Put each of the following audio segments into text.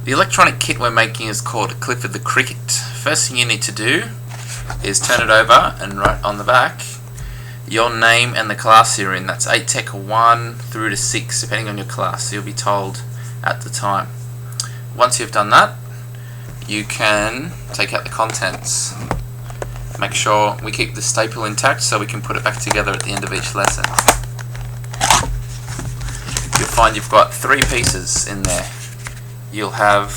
The electronic kit we're making is called Clifford the Cricket. First thing you need to do is turn it over and write on the back your name and the class you're in. That's 8 Tech 1 through to 6 depending on your class. You'll be told at the time. Once you've done that, you can take out the contents. Make sure we keep the staple intact so we can put it back together at the end of each lesson. You'll find you've got 3 pieces in there. You'll have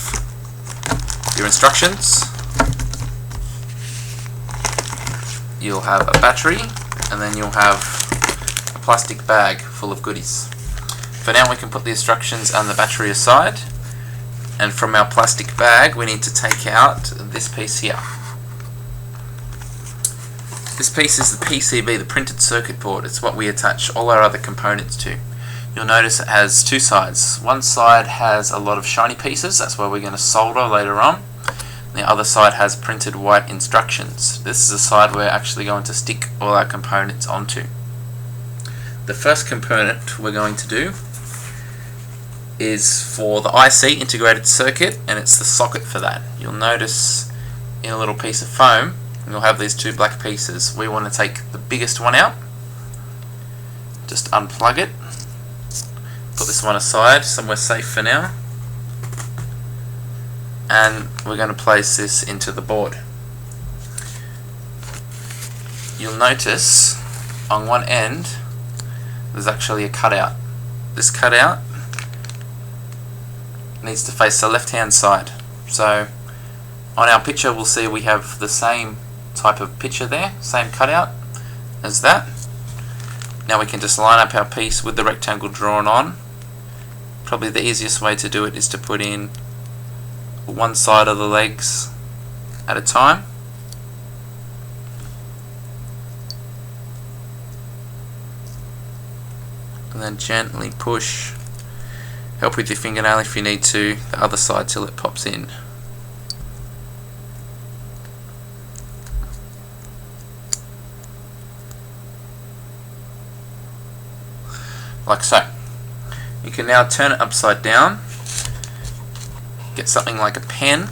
your instructions, you'll have a battery, and then you'll have a plastic bag full of goodies. For now we can put the instructions and the battery aside, and from our plastic bag we need to take out this piece here. This piece is the PCB, the printed circuit board. It's what we attach all our other components to. You'll notice it has 2 sides. One side has a lot of shiny pieces, that's where we're going to solder later on. The other side has printed white instructions. This is the side we're actually going to stick all our components onto. The first component we're going to do is for the IC, integrated circuit, and it's the socket for that. You'll notice in a little piece of foam you'll have these 2 black pieces. We want to take the biggest one out, just unplug it. Put this one aside, somewhere safe for now, and we're going to place this into the board. You'll notice on one end there's actually a cutout. This cutout needs to face the left hand side. So on our picture we'll see we have the same type of picture there, same cutout as that. Now we can just line up our piece with the rectangle drawn on. Probably the easiest way to do it is to put in one side of the legs at a time. And then gently push, help with your fingernail if you need to, the other side till it pops in. Like so. You can now turn it upside down, get something like a pen,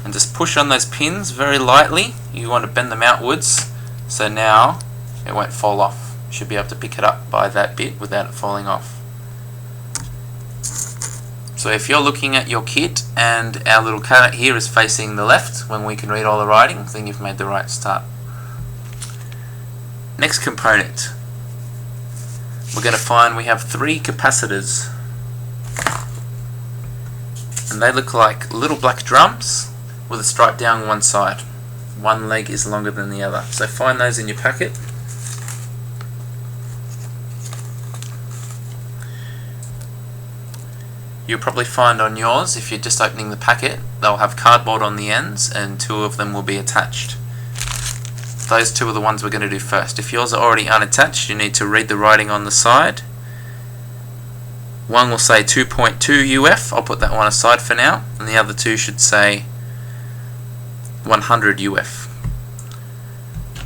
and just push on those pins very lightly. You want to bend them outwards, so now it won't fall off. You should be able to pick it up by that bit without it falling off. So if you're looking at your kit and our little cutout here is facing the left when we can read all the writing, then you've made the right start. Next component. We're going to find we have 3 capacitors, and they look like little black drums with a stripe down one side. One leg is longer than the other, so find those in your packet. You'll probably find on yours, if you're just opening the packet, they'll have cardboard on the ends and 2 of them will be attached. Those 2 are the ones we're going to do first. If yours are already unattached, you need to read the writing on the side. One will say 2.2 UF, I'll put that one aside for now, and the other 2 should say 100 UF.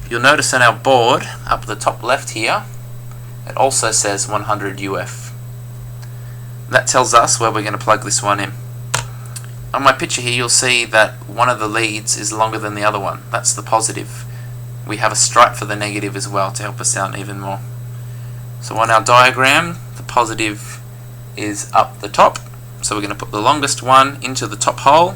You'll notice on our board, up the top left here, it also says 100 UF. That tells us where we're going to plug this one in. On my picture here you'll see that one of the leads is longer than the other one. That's the positive. We have a stripe for the negative as well to help us out even more. So on our diagram, the positive is up the top, so we're going to put the longest one into the top hole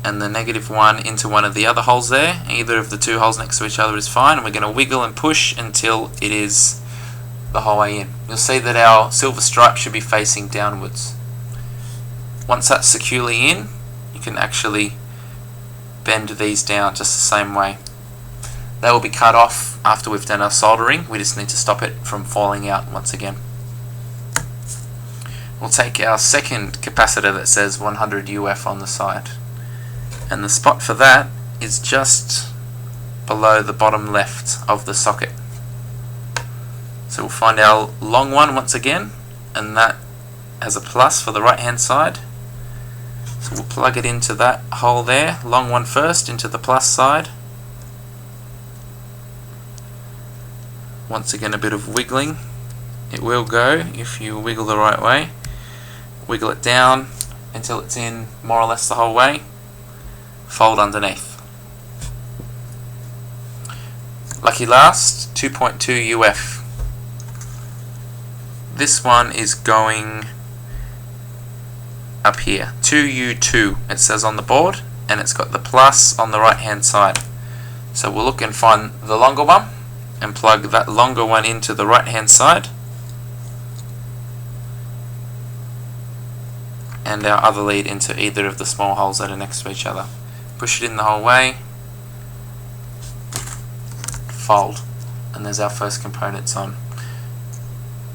and the negative one into one of the other holes there. Either of the 2 holes next to each other is fine, and we're going to wiggle and push until it is the whole way in. You'll see that our silver stripe should be facing downwards. Once that's securely in, you can actually bend these down just the same way. They will be cut off after we've done our soldering. We just need to stop it from falling out once again. We'll take our second capacitor that says 100 UF on the side, and the spot for that is just below the bottom left of the socket. So we'll find our long one once again, and that has a plus for the right hand side. So we'll plug it into that hole there, long one first, into the plus side. Once again a bit of wiggling. It will go if you wiggle the right way. wiggle it down until it's in more or less the whole way, fold underneath. Lucky last, 2.2 UF. This one is going up here, 2U2 it says on the board, and it's got the plus on the right hand side. So we'll look and find the longer one and plug that longer one into the right hand side, and our other lead into either of the small holes that are next to each other. Push it in the whole way, fold, and there's our first components on.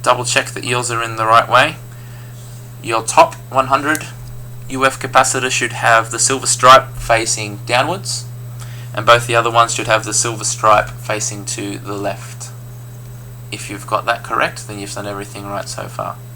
Double check that yours are in the right way. Your top 100 UF capacitor should have the silver stripe facing downwards, and both the other ones should have the silver stripe facing to the left. If you've got that correct, then you've done everything right so far.